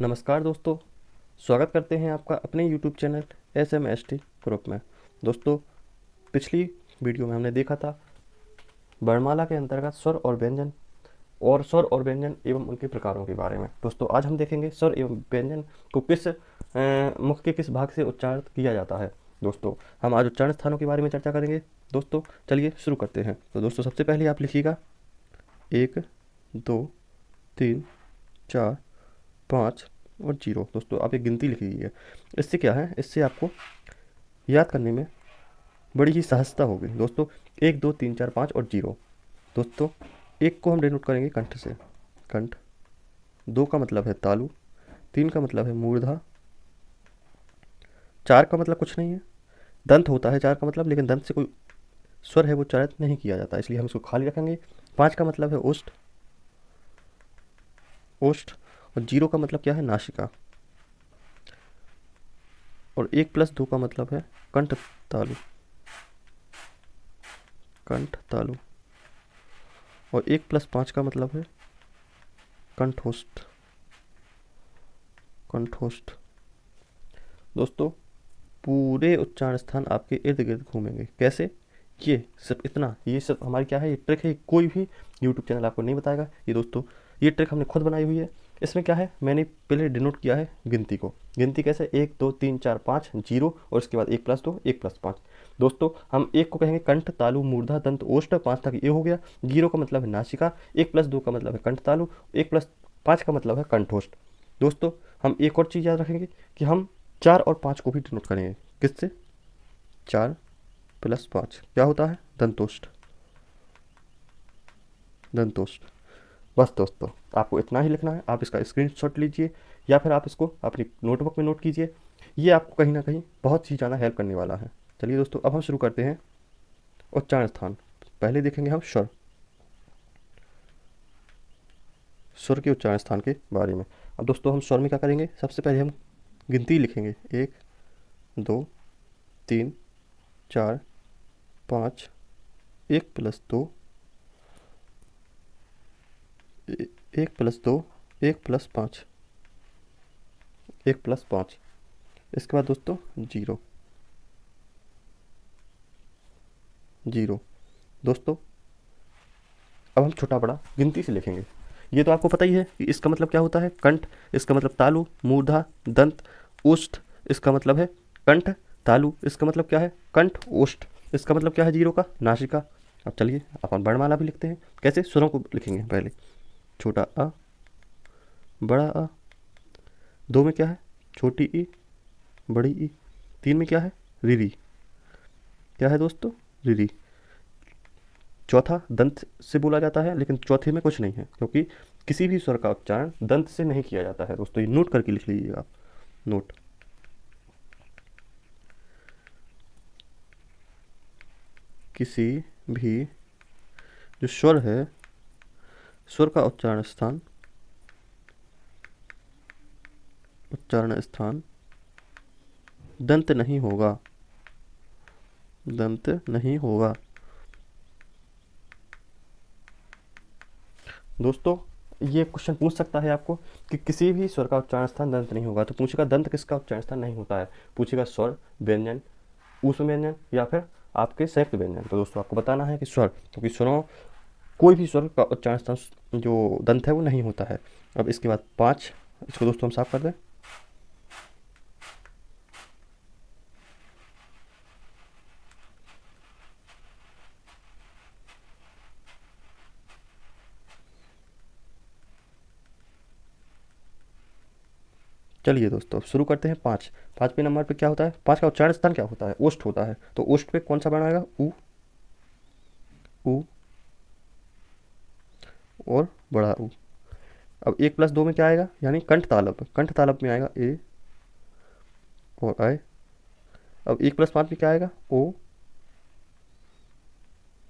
नमस्कार दोस्तों, स्वागत करते हैं आपका अपने YouTube चैनल SMST ग्रुप में। दोस्तों, पिछली वीडियो में हमने देखा था वर्णमाला के अंतर्गत स्वर और व्यंजन एवं उनके प्रकारों के बारे में। दोस्तों, आज हम देखेंगे स्वर एवं व्यंजन को किस मुख के किस भाग से उच्चारित किया जाता है। दोस्तों, हम आज उच्चारण स्थानों के बारे में चर्चा करेंगे। दोस्तों, चलिए शुरू करते हैं। तो दोस्तों, सबसे पहले आप लिखिएगा 1, 2, 3, 4, 5 और 0। दोस्तों, आप एक गिनती लिख लीजिए। इससे क्या है, इससे आपको याद करने में बड़ी ही सहजता होगी। दोस्तों, 1, 2, 3, 4, 5 और 0। दोस्तों, 1 को हम डिनोट करेंगे कंठ से, कंठ। 2 का मतलब है तालु। 3 का मतलब है मूर्धा। 4 का मतलब कुछ नहीं है, दंत होता है 4 का मतलब, लेकिन दंत से कोई स्वर है वो उच्चारित नहीं किया जाता, इसलिए हम इसको खाली रखेंगे। 5 का मतलब है ओष्ठ, ओष्ठ। और 0 का मतलब क्या है, नासिका। और 1 + 2 का मतलब है कंठ तालु, कंठ तालु। और 1 + 5 का मतलब है कंठोष्ठ, कंठोष्ठ। दोस्तों, पूरे उच्चारण स्थान आपके इर्द गिर्द घूमेंगे। कैसे? ये सब इतना, ये सब हमारी क्या है, ये ट्रिक है। कोई भी यूट्यूब चैनल आपको नहीं बताएगा ये। दोस्तों, ये ट्रिक हमने खुद बनाई हुई है। इसमें क्या है, मैंने पहले डिनोट किया है गिनती को। गिनती कैसे, 1, 2, 3, 4, 5, 0 और उसके बाद 1 + 2, 1 + 5। दोस्तों, हम 1 को कहेंगे कंठ तालु मूर्धा दंत ओष्ठ, 5 तक ये हो गया। 0 का मतलब है नासिका, 1 + 2 का मतलब है कंठ तालु, 1 + 5 का मतलब है कंठोष्ठ। दोस्तों, हम एक और चीज़ याद रखेंगे कि हम 4 और 5 को भी डिनोट करेंगे। किससे? 4 + 5 क्या होता है, दंतोष्ठ, दंतोष्ठ। बस दोस्तों, आपको इतना ही लिखना है। आप इसका स्क्रीनशॉट लीजिए या फिर आप इसको अपनी नोटबुक में नोट कीजिए। ये आपको कहीं ना कहीं बहुत ही ज़्यादा हेल्प करने वाला है। चलिए दोस्तों, अब हम शुरू करते हैं उच्चारण स्थान। पहले देखेंगे हम स्वर, स्वर के उच्चारण स्थान के बारे में। अब दोस्तों, हम स्वर में क्या करेंगे, सबसे पहले हम गिनती लिखेंगे। 1, 2, 3, 4, 5, 1 + 2, 1 + 2, 1 + 5, 1 + 5। इसके बाद दोस्तों 0, 0। दोस्तों, अब हम छोटा बड़ा गिनती से लिखेंगे। ये तो आपको पता ही है कि इसका मतलब क्या होता है, कंठ। इसका मतलब तालु मूर्धा दंत ओष्ठ। इसका मतलब है कंठ तालु। इसका मतलब क्या है, कंठ ओष्ठ। इसका मतलब क्या है, 0 का नासिका। अब चलिए अपन वर्णमाला भी लिखते हैं। कैसे, स्वरों को लिखेंगे पहले। छोटा अ, बड़ा अ। 2 में क्या है, छोटी ई, बड़ी ई। 3 में क्या है, रिरी। क्या है दोस्तों, रिरी। चौथा दंत से बोला जाता है, लेकिन चौथे में कुछ नहीं है, क्योंकि किसी भी स्वर का उच्चारण दंत से नहीं किया जाता है। दोस्तों, ये नोट करके लिख लीजिएगा आप, नोट। किसी भी जो स्वर है, स्वर का उच्चारण स्थान, उच्चारण स्थान दंत नहीं होगा, दंत नहीं होगा। दोस्तों, ये क्वेश्चन पूछ सकता है आपको कि किसी भी स्वर का उच्चारण स्थान दंत नहीं होगा, तो पूछेगा दंत किसका उच्चारण स्थान नहीं होता है। पूछेगा स्वर, व्यंजन, ऊष्म व्यंजन या फिर आपके संयुक्त व्यंजन। तो दोस्तों, आपको बताना है कि स्वर, क्योंकि स्वरों, कोई भी स्वर का उच्चारण स्थान जो दंत है वो नहीं होता है। अब इसके बाद 5, इसको दोस्तों हम साफ कर दें। चलिए दोस्तों, अब शुरू करते हैं। 5, 5वें नंबर पे क्या होता है, 5 का उच्चारण स्थान क्या होता है, ओष्ठ होता है। तो ओष्ठ पे कौन सा वर्ण आएगा, उ, उ और बड़ा उ। अब 1 + 2 में क्या आएगा, यानी कंठ तालव्य, कंठ तालव्य में आएगा ए और ऐ। अब 1 + 5 में क्या आएगा, ओ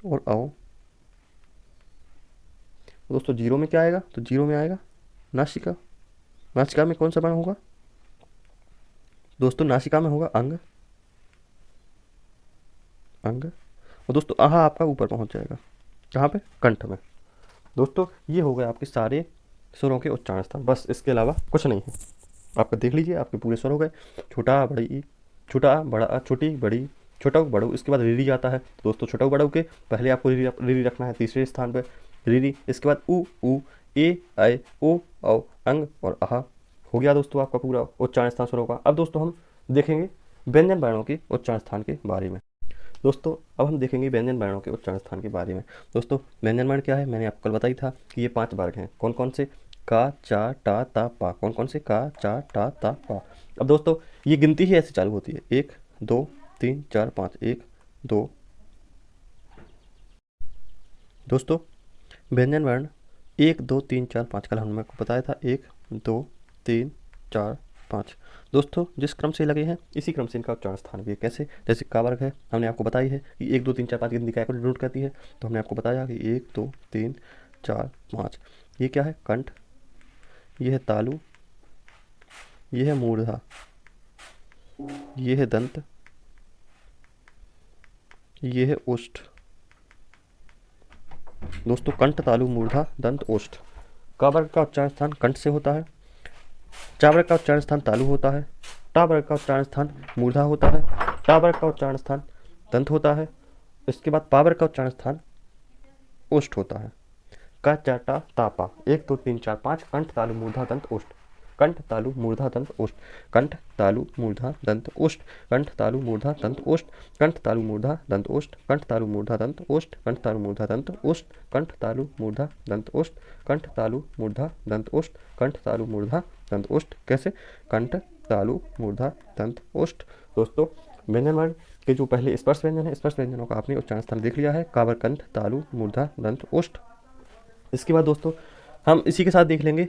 और औ। दोस्तों, 0 में क्या आएगा, तो 0 में आएगा नासिका। नासिका में कौन सा वर्ण होगा, दोस्तों नासिका में होगा अंग, अंग। और दोस्तों, आहा आपका ऊपर पहुंच जाएगा, कहाँ पे, कंठ में। दोस्तों, ये हो गए आपके सारे स्वरों के उच्चारण स्थान, बस इसके अलावा कुछ नहीं है। आपका देख लीजिए, आपके पूरे स्वर हो गए। छोटा बड़ी, छोटा बड़ा, छोटी बड़ी, छोटा बड़ू, इसके बाद रीरी आता है। दोस्तों छोटा बड़ू के पहले आपको रीरी रखना है तीसरे स्थान पर, रीरी। इसके बाद उ, ए, ऐ, ओ, औ, अंग और आहा। हो गया दोस्तों आपका पूरा उच्चारण स्थान स्वरों का। अब दोस्तों हम देखेंगे व्यंजन वर्णों के उच्चारण स्थान के बारे में। दोस्तों अब हम देखेंगे व्यंजन वर्णों के उच्चारण स्थान के बारे में। दोस्तों व्यंजन वर्ण क्या है, मैंने आपको कल बताई था कि ये 5 वर्ग हैं। कौन कौन से? का, चा, टा, ता, पा। कौन कौन से? का, चा, टा, ता, पा। अब दोस्तों ये गिनती ही ऐसे चालू होती है, 1 2 3 4 5, 1 2। दोस्तों व्यंजन वर्ण 1 2 3 4 5, कल हमने आपको बताया था 1 2 3 4 5। दोस्तों जिस क्रम से लगे हैं इसी क्रम से इनका उच्चारण स्थान भी है। कैसे? जैसे का वर्ग है, हमने आपको बताई है कि 1 2 3 4 5 गिनती क्या को डिनोट करती है, तो हमने आपको बताया कि 1 2 3 4 5। ये क्या है? कंठ। ये है तालु। ये है मूर्धा। ये है दंत। ये है ओष्ठ। दोस्तों कंठ, तालु, मूर्धा, दंत, ओष्ठ। का वर्ग का उच्चारण स्थान कंठ से होता है। चा वर्ग का उच्चारण स्थान तालु होता है। टा वर्ग का उच्चारण स्थान मूर्धा होता है। टा वर्ग का उच्चारण स्थान दंत होता है। इसके बाद पा वर्ग का उच्चारण स्थान ओष्ठ होता है। का, चा, टा, ता, पा। 1 2 3 4 5, कंठ तालु मूर्धा दंत ओष्ठ। कंठ तालु मूर्धा दंत ओष्ठ। कंठ तालु मूर्धा दंत ओष्ठ। कंठ तालु मूर्धा दंत ओष्ठ। कंठ तालु मूर्धा दंत ओष्ठ। कंठ तालु मूर्धा दंत ओष्ठ। कंठ तालु मूर्धा दंत ओष्ठ। कंठ तालु मूर्धा दंत ओष्ठ। कंठ तालु मूर्धा दंत ओष्ठ। कंठ तालु मूर्धा दंत ओष्ठ। कैसे? कंठ तालु मूर्धा दंत ओष्ठ। दोस्तों व्यंजन वर्ण के जो पहले स्पर्श व्यंजन है, स्पर्श व्यंजनों का आपने उच्चारण स्थान देख लिया है, काबर, कंठ, तालु, मूर्धा, दंत, ओष्ठ। इसके बाद दोस्तों हम इसी के साथ देख लेंगे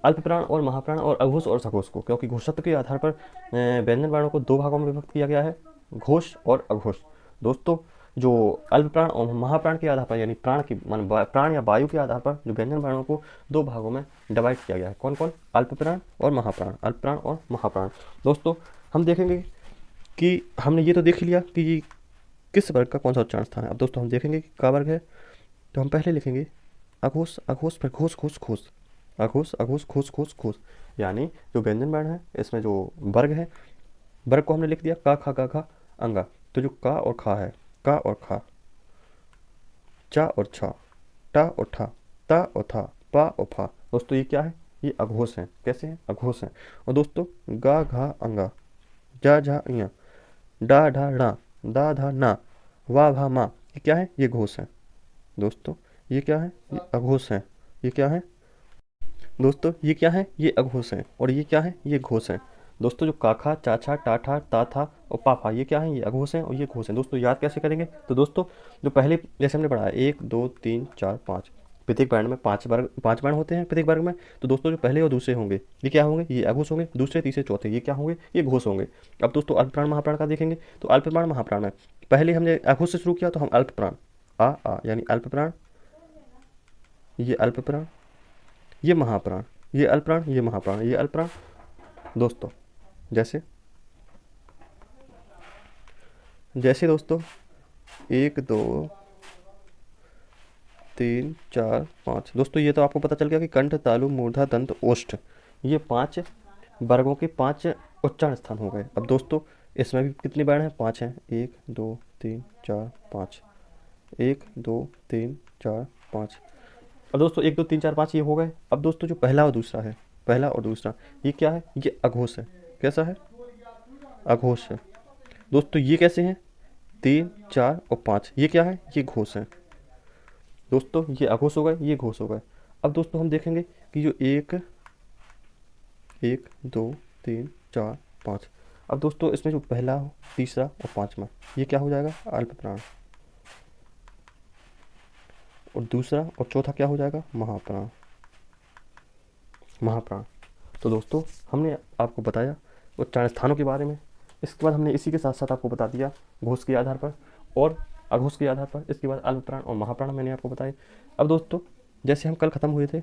अल्पप्राण और महाप्राण और अघोष और सघोष को, क्योंकि घोषत्व के आधार पर व्यंजन वर्णों को 2 भागों में विभक्त किया गया है, घोष और अघोष। दोस्तों जो अल्पप्राण और महाप्राण के आधार पर, यानी प्राण की मान प्राण या वायु के आधार पर जो व्यंजन वर्णों को 2 भागों में डिवाइड किया गया है। कौन कौन? अल्पप्राण और महाप्राण। अल्पप्राण और महाप्राण। दोस्तों हम देखेंगे कि हमने ये तो देख लिया कि ये किस वर्ग का कौन सा उच्चारण स्थान है। अब दोस्तों हम देखेंगे कि का वर्ग है, तो हम पहले लिखेंगे अघोष, अघोष फिर घोष, घोष, घोष, अघोष, अघोष, घोष, घोष, घोष। यानी जो व्यंजन वर्ण है इसमें जो वर्ग है, वर्ग को हमने लिख दिया का, खा, गा, घा, अंगा। तो जो का और खा है, का और खा, चा और छा, टा और ठा, ता और था, पा और फा। दोस्तों ये क्या है? ये अघोष हैं। कैसे हैं? अघोष हैं। और दोस्तों गा, घा, अंगा, जा, झा, इया, डा, ढा, णा, दा, धा, ना, वा, भा, मा। ये क्या है? ये घोष हैं। दोस्तों ये क्या है? ये अघोष हैं। ये क्या है? दोस्तों ये क्या है? ये अघोष हैं। और ये क्या है? ये घोष हैं। दोस्तों जो काखा, चाछा, टाठा, ताथा और पाफा, ये क्या है? ये अघोष हैं और ये घोष हैं। दोस्तों याद कैसे करेंगे? तो दोस्तों जो पहले जैसे हमने पढ़ा है 1 2 3 4 5, प्रत्येक वर्ण में 5 वर्ण होते हैं प्रत्येक वर्ग में। तो दोस्तों जो पहले और दूसरे होंगे ये क्या होंगे? ये अघोष होंगे। दूसरे, तीसरे, चौथे ये क्या होंगे? ये घोष होंगे। अब दोस्तों अल्पप्राण महाप्राण का देखेंगे, तो अल्पप्राण महाप्राण है, पहले हमने अघोष से शुरू किया तो हम अल्पप्राण, आ यानी अल्पप्राण, ये अल्पप्राण, ये महाप्राण, ये अल्पप्राण, ये महाप्राण, ये अल्पप्राण। दोस्तों जैसे जैसे दोस्तों 1 2 3 4 5। दोस्तों ये तो आपको पता चल गया कि कंठ, तालु, मूर्धा, दंत, ओष्ठ, ये 5 वर्गों के 5 उच्चारण स्थान हो गए। अब दोस्तों इसमें भी कितने वर्ण हैं? 5 हैं। 1 2 3 4 5, 1 2 3 4 5। अब दोस्तों 1 2 3 4 5 ये हो गए। अब दोस्तों जो पहला और दूसरा है, पहला और दूसरा, ये क्या है? ये अघोष है। कैसा है? अघोष है। दोस्तों ये कैसे हैं? 3 4 और 5, ये क्या है? ये घोष है। दोस्तों ये अघोष हो गए, ये घोष हो गए। अब दोस्तों हम देखेंगे कि जो 1 2 3 4 5, अब दोस्तों इसमें जो पहला, तीसरा और पांचवा, ये क्या हो जाएगा? अल्पप्राण। और दूसरा और चौथा क्या हो जाएगा? महाप्राण। महाप्राण। तो दोस्तों हमने आपको बताया उच्चारण स्थानों के बारे में। इसके बाद हमने इसी के साथ साथ आपको बता दिया घोष के आधार पर और अघोष के आधार पर। इसके बाद अल्पप्राण और महाप्राण मैंने आपको बताए। अब दोस्तों जैसे हम कल ख़त्म हुए थे,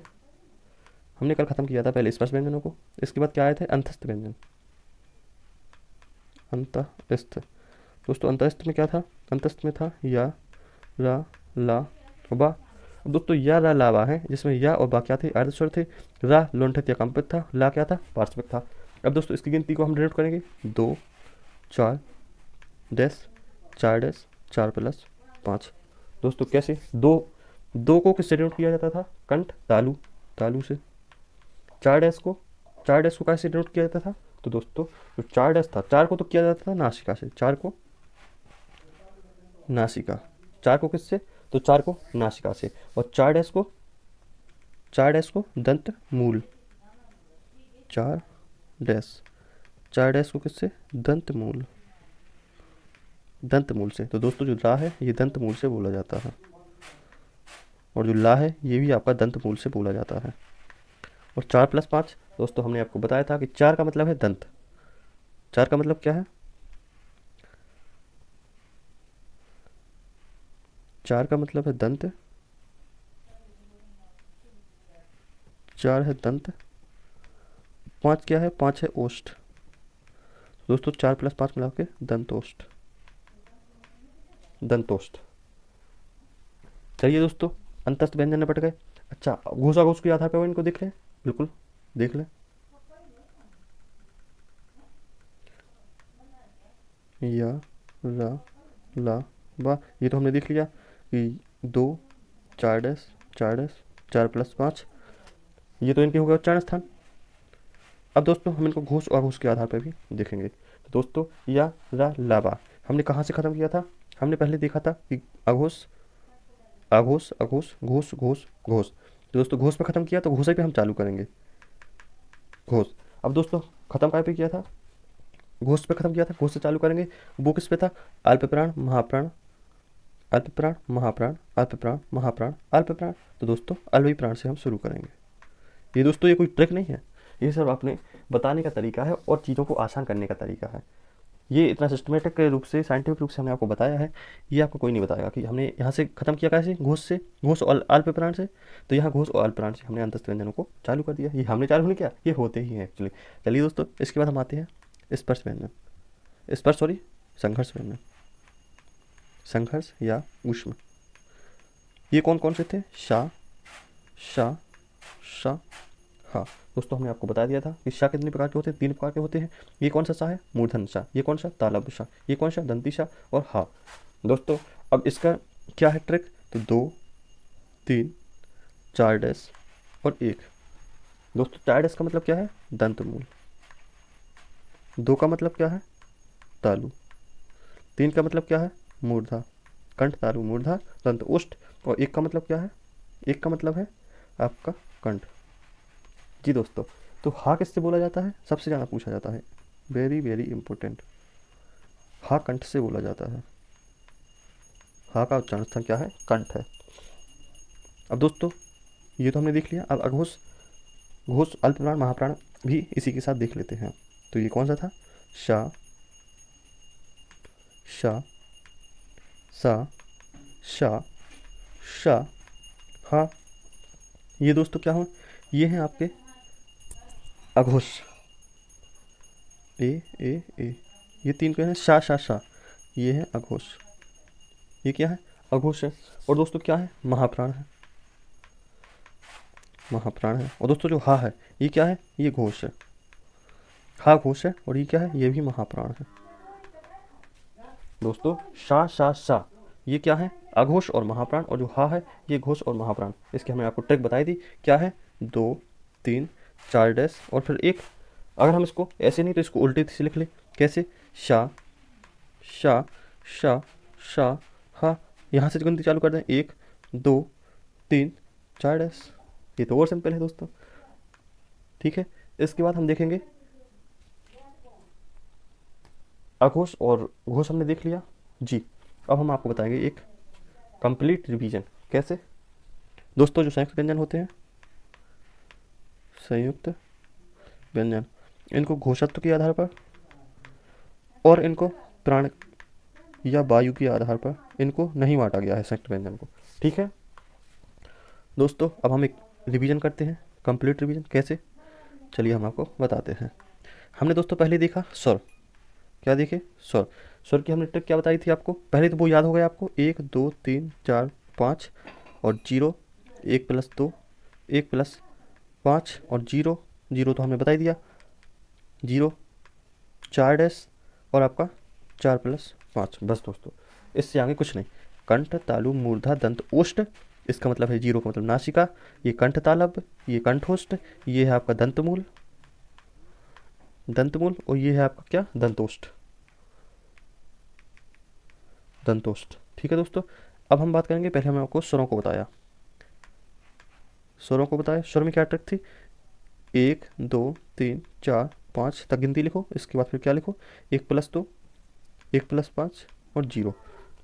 हमने कल ख़त्म किया था पहले स्पर्श व्यंजनों को, इसके बाद क्या आए थे? अंतस्थ व्यंजन। अंतस्थ। दोस्तों अंतस्थ में क्या था? अंतस्थ में था या, रा, ला, बा अब दोस्तों या रा लावा है, जिसमें या और बा क्या थे, अर्ध स्वर थे। रा लुंठित या कंपित था। ला क्या था, पार्श्विक था। अब दोस्तों इसकी गिनती को हम डिनोट करेंगे 2 4 डैश 4 डैश 4 प्लस 5। दोस्तों कैसे, दो को किससे डिनोट किया जाता था, कंठ तालु, तालु से। 4 डैश को कैसे डिनोट किया जाता था, तो दोस्तों जो 4 डैश था, 4 को तो किया जाता था नासिका से, 4 को नासिका, 4 को किससे, तो 4 को नासिका से। और 4 डैश को दंत मूल, 4 डैश 4 डैश को किससे, दंत मूल, दंत मूल से। तो दोस्तों जो रा है ये दंत मूल से बोला जाता है, और जो ला है ये भी आपका दंत मूल से बोला जाता है। और 4 प्लस 5 दोस्तों हमने आपको बताया था कि 4 का मतलब है दंत। 4 का मतलब क्या है, 4 का मतलब है दंत, 4 है दंत, 5 क्या है, 5 है ओष्ठ। दोस्तों 4 प्लस 5 मिला के दंतोष्ठ, दंतोष्ठ। चलिए दोस्तों अंतस्थ व्यंजन निपट गए। अच्छा घोषाघोष के आधार पर इनको देख लें, बिल्कुल देख लें। या रा ला बा, ये तो हमने देख लिया कि 2 4 डैश 4 डैश 4 प्लस 5, ये तो इनके हो गए उच्चारण स्थान। अब दोस्तों हम इनको घोष और घोष के आधार पर भी देखेंगे। तो दोस्तों या रा ला बा हमने कहाँ से ख़त्म किया था, हमने पहले देखा था कि अघोष अघोष अघोष घोष घोष घोष। तो दोस्तों घोष पे ख़त्म किया, तो घोषे पे हम चालू करेंगे, घोष। अब दोस्तों ख़त्म काय पे किया था, घोष पे ख़त्म किया था, घोष से चालू करेंगे। वो किस पे था, अल्प प्राण महाप्राण, अल्प प्राण महाप्राण, अल्प प्राण महाप्राण, अल्प प्राण। तो दोस्तों अल्प प्राण से हम शुरू करेंगे। ये दोस्तों ये कोई ट्रिक नहीं है, ये सब आपने बताने का तरीका है और चीज़ों को आसान करने का तरीका है। ये इतना सिस्टमेटिक रूप से, साइंटिफिक रूप से हमने आपको बताया है, ये आपको कोई नहीं बताएगा कि हमने यहाँ से ख़त्म किया कैसे, घोष से, घोष और अल्प प्राण से। तो यहाँ घोष और अल्प प्राण से हमने अंतस्थ व्यंजनों को चालू कर दिया। ये हमने चालू नहीं किया, ये होते ही हैं एक्चुअली। चलिए दोस्तों इसके बाद हम आते हैं स्पर्श व्यंजन, संघर्ष व्यंजन, संघर्ष या ऊष्म। ये कौन कौन से थे, शा शा शा हा। दोस्तों हमने आपको बता दिया था कि शा कितने प्रकार के होते हैं, 3 प्रकार के होते हैं। ये कौन सा शा है, मूर्धन शा। ये कौन सा, तालव्य शा। ये कौन सा, दंती शा। और हा। दोस्तों अब इसका क्या है ट्रिक, तो 2 3 4 डैश और 1। दोस्तों 4 डैश का मतलब क्या है, दंत मूल। 2 का मतलब क्या है, तालु। 3 का मतलब क्या है, मूर्धा, कंठ तालु मूर्धा दंत उष्ठ। और 1 का मतलब क्या है, 1 का मतलब है आपका कंठ। जी दोस्तों, तो हा किससे बोला जाता है, सबसे ज़्यादा पूछा जाता है, वेरी वेरी इंपॉर्टेंट। हा कंठ से बोला जाता है, हा का उच्चारण स्थान क्या है, कंठ है। अब दोस्तों ये तो हमने देख लिया। अब अघोष, घोष, अल्पप्राण, महाप्राण भी इसी के साथ देख लेते हैं। तो ये कौन सा था, शा शा सा शा शा हा। ये दोस्तों क्या हो, ये हैं आपके अघोष, ए ए ए, ये 3 क्या है, शा शा शा, ये है अघोष। ये क्या है, अघोष है। और दोस्तों क्या है, महाप्राण है, महाप्राण है। और दोस्तों जो हा है ये क्या है, ये घोष है, हा घोष है। और ये क्या है, ये भी महाप्राण है। दोस्तों शा शा शा ये क्या है, अघोष और महाप्राण। और जो हा है ये घोष और महाप्राण। इसकी हमने आपको ट्रिक बताई थी, क्या है, 2 3 4 डैश और फिर 1। अगर हम इसको ऐसे नहीं तो इसको उल्टे से लिख ले, कैसे, शा शा शा शा हा। यहाँ से गिनती चालू कर दें, 1 2 3 4 डैश। ये तो और सिंपल है दोस्तों, ठीक है। इसके बाद हम देखेंगे अघोष और घोष हमने देख लिया जी। अब हम आपको बताएंगे एक कंप्लीट रिवीजन, कैसे। दोस्तों जो संयुक्त व्यंजन होते हैं, संयुक्त व्यंजन, इनको घोषत्व के आधार पर और इनको प्राण या वायु के आधार पर इनको नहीं बांटा गया है संयुक्त व्यंजन को, ठीक है दोस्तों। अब हम एक रिवीजन करते हैं, कंप्लीट रिवीजन कैसे, चलिए हम आपको बताते हैं। हमने दोस्तों पहले देखा स्वर, क्या देखे, स्वर। स्वर की हमने ट्रिक क्या बताई थी आपको, पहले तो वो याद हो गया आपको, 1 2 3 4 5 और 0 1+2, 1+5 और जीरो, जीरो तो हमने बता ही दिया, जीरो, 4 डैश और आपका 4+5, बस दोस्तों, इससे आगे कुछ नहीं। कंठ तालु मूर्धा दंत ओष्ठ, इसका मतलब है जीरो का मतलब नासिका, ये कंठ तालब, ये कंठोष्ठ, ये है आपका दंतमूल, दंतमूल, और ये है आपका क्या, दंतोष्ठ, दंतोष्ठ। ठीक है दोस्तों, अब हम बात करेंगे, पहले हमने आपको स्वरों को बताया, स्वरों को बताया, स्वर में क्या ट्रिक थी, 1 2 3 4 5 तक गिनती लिखो, इसके बाद फिर क्या लिखो, 1+2, 1+5 और जीरो।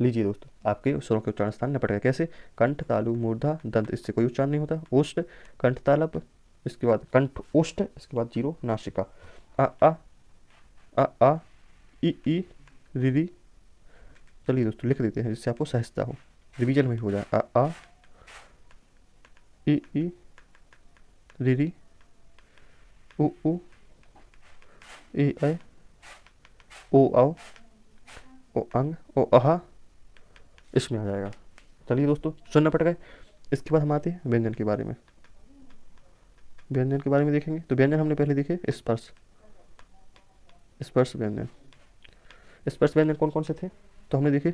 लीजिए दोस्तों, आपके स्वरों के उच्चारण स्थान निपट गए। कैसे, कंठ तालु मूर्धा दंत, इससे कोई उच्चारण नहीं होता, ओष्ठ, कंठ तालब, इसके बाद कंठ ओष्ठ, इसके बाद जीरो, नासिका, आ आ आ ई री री। चलिए दोस्तों लिख देते हैं जिससे आपको सहजता हो, रिवीजन में हो जाए, आ ई री री, उ ए ऐ, ओ आओ, ओ अंग, ओ अहा, इसमें आ जाएगा। चलिए दोस्तों, सुनना पड़ गए। इसके बाद हम आते हैं व्यंजन के बारे में, व्यंजन के बारे में देखेंगे। तो व्यंजन हमने पहले देखे, स्पर्श, स्पर्श व्यंजन, स्पर्श व्यंजन कौन कौन से थे, तो हमने देखे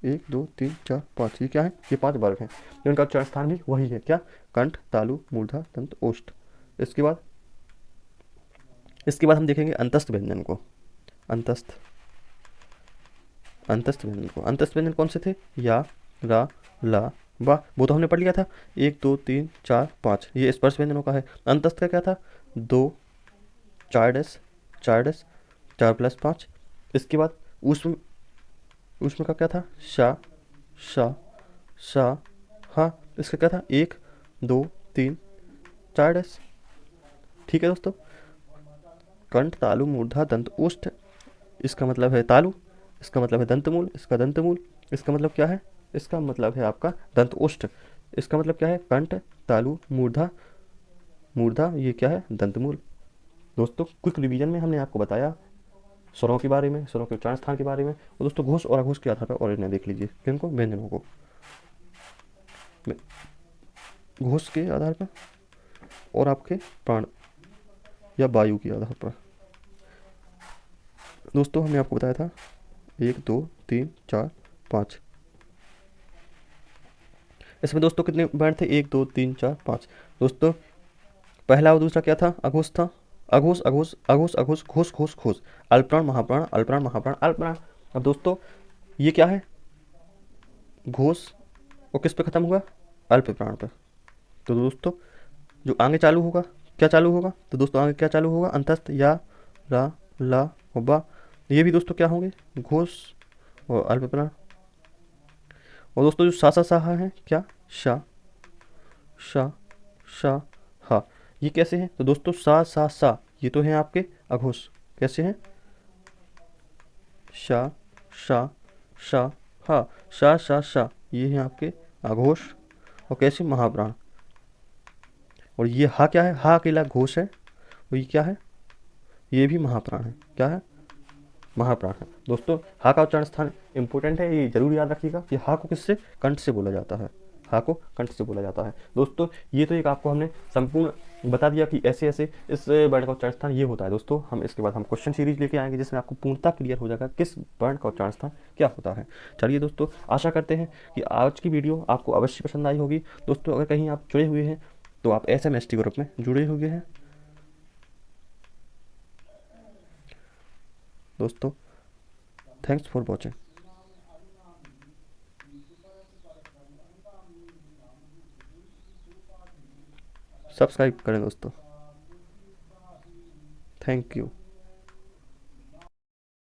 1 2 3 4 5, ये क्या है, ये 5 वर्ग हैं, जिनका उच्चारण स्थान भी वही है, क्या, कंठ तालु मूर्धा दंत ओष्ठ। इसके बाद, इसके बाद हम देखेंगे अंतस्थ व्यंजन को, अंतस्थ, अंतस्थ व्यंजन को, अंतस्थ व्यंजन कौन से थे, या, रा, ला, वाह, वो तो हमने पढ़ लिया था, 1 2 3 4 5, ये स्पर्श व्यंजनों का है। अंतस्थ का क्या था, 2, 4 डैश, 4 डैश, 4+5। इसके बाद ऊष्म, ऊष्म का क्या था, शा, शा, शा, हा, इसका क्या था, 1 2 3 4 डैश। ठीक है दोस्तों, कंठ तालु मूर्धा दंत ओष्ठ, इसका मतलब है तालु, इसका मतलब है दंतमूल, इसका दंतमूल, इसका मतलब क्या है, इसका मतलब है आपका दंत ओष्ठ, इसका मतलब क्या है, कंठ तालु मूर्धा, मूर्धा ये क्या है, दंतमूल। दोस्तों क्विक रिवीजन में हमने आपको बताया स्वरों के बारे में, स्वरों के उच्चारण स्थान के बारे में, और दोस्तों घोष और अघोष के आधार पर और इन्हें देख लीजिए, किनको, व्यंजनों को, घोष के आधार पर और आपके प्राण या वायु के आधार पर। दोस्तों हमने आपको बताया था 1 2 3 4 5, इसमें दोस्तों कितने वर्ण थे, 1 2 3 4 5। दोस्तों पहला और दूसरा क्या था, अघोष था, अघोष अघोष अघोष अघोष, घोष घोष घोष, अल्पप्राण महाप्राण, अल्पप्राण महाप्राण, अल्पप्राण। अब दोस्तों ये क्या है, घोष, और किस पे खत्म हुआ, अल्प प्राण पर। तो दोस्तों जो आगे चालू होगा, क्या चालू होगा, तो दोस्तों आगे क्या चालू होगा, अंतस्थ, या, रा, ला और बा, ये भी दोस्तों क्या होंगे, घोष और अल्प प्राण। और दोस्तों जो सा सा सा है क्या, शा, शा, शा, हा, ये कैसे हैं, तो दोस्तों सा सा सा ये तो हैं आपके अघोष, कैसे हैं, शा, शा, शा, हा, शा शा शा, ये हैं आपके अघोष, और कैसे, महाप्राण। और ये हा क्या है, हा अकेला घोष है, और ये क्या है, ये भी महाप्राण है, क्या है, महाप्राण है। दोस्तों हा का उच्चारण स्थान इंपॉर्टेंट है, ये जरूर याद रखिएगा कि हा को किससे, कंठ से बोला जाता है, हा को कंठ से बोला जाता है। दोस्तों ये तो एक आपको हमने संपूर्ण बता दिया कि ऐसे ऐसे इस वर्ण का उच्चारण स्थान ये होता है। दोस्तों हम इसके बाद हम क्वेश्चन सीरीज लेके आएंगे जिसमें आपको पूर्णतः क्लियर हो जाएगा किस वर्ण का उच्चारण स्थान क्या होता है। चलिए दोस्तों, आशा करते हैं कि आज की वीडियो आपको अवश्य पसंद आई होगी। दोस्तों अगर कहीं आप जुड़े हुए हैं तो आप SMST ग्रुप में जुड़े हुए हैं। दोस्तों थैंक्स फॉर वॉचिंग, सब्सक्राइब करें दोस्तों, थैंक यू।